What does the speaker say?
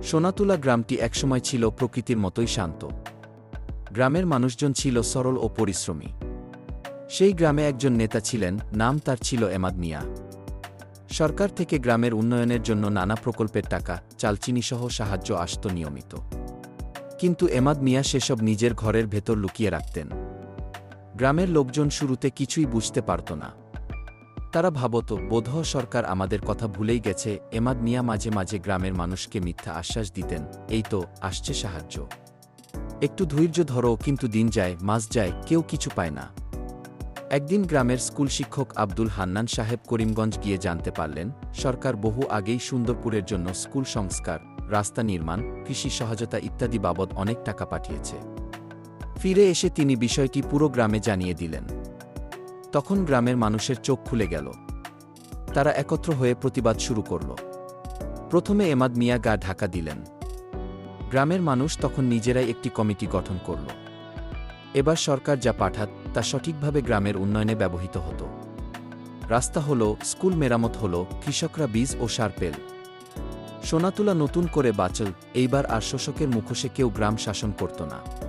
সোনাতুলা গ্রামটি একসময় ছিল প্রকৃতির মতোই শান্ত। গ্রামের মানুষজন ছিল সরল ও পরিশ্রমী। সেই গ্রামে একজন নেতা ছিলেন, নাম তার ছিল এমাদ মিয়া। সরকার থেকে গ্রামের উন্নয়নের জন্য নানা প্রকল্পের টাকা, চালচিনিসহ সাহায্য আসত নিয়মিত। কিন্তু এমাদ মিয়া সেসব নিজের ঘরের ভেতর লুকিয়ে রাখতেন। গ্রামের লোকজন শুরুতে কিছুই বুঝতে পারত না। তারা ভাবত, বোধহয় সরকার আমাদের কথা ভুলেই গেছে। এমাদ মিয়া মাঝে মাঝে গ্রামের মানুষকে মিথ্যা আশ্বাস দিতেন, এই তো আসছে সাহায্য, একটু ধৈর্য ধরো। কিন্তু দিন যায়, মাস যায়, কেউ কিছু পায় না। একদিন গ্রামের স্কুল শিক্ষক আব্দুল হান্নান সাহেব করিমগঞ্জ গিয়ে জানতে পারলেন, সরকার বহু আগেই সুন্দরপুরের জন্য স্কুল সংস্কার, রাস্তা নির্মাণ, কৃষি সহায়তা ইত্যাদি বাবদ অনেক টাকা পাঠিয়েছে। ফিরে এসে তিনি বিষয়টি পুরো গ্রামে জানিয়ে দিলেন। তখন গ্রামের মানুষের চোখ খুলে গেল। তারা একত্র হয়ে প্রতিবাদ শুরু করল। প্রথমে এমাদ মিয়া গা ঢাকা দিলেন। গ্রামের মানুষ তখন নিজেরাই একটি কমিটি গঠন করল। এবার সরকার যা পাঠাত তা সঠিকভাবে গ্রামের উন্নয়নে ব্যবহৃত হতো। রাস্তা হলো, স্কুল মেরামত হলো, কৃষকরা বীজ ও সার পেল। সোনাতুলা নতুন করে বাঁচল। এইবার আর শোষকের মুখোশে কেউ গ্রাম শাসন করত না।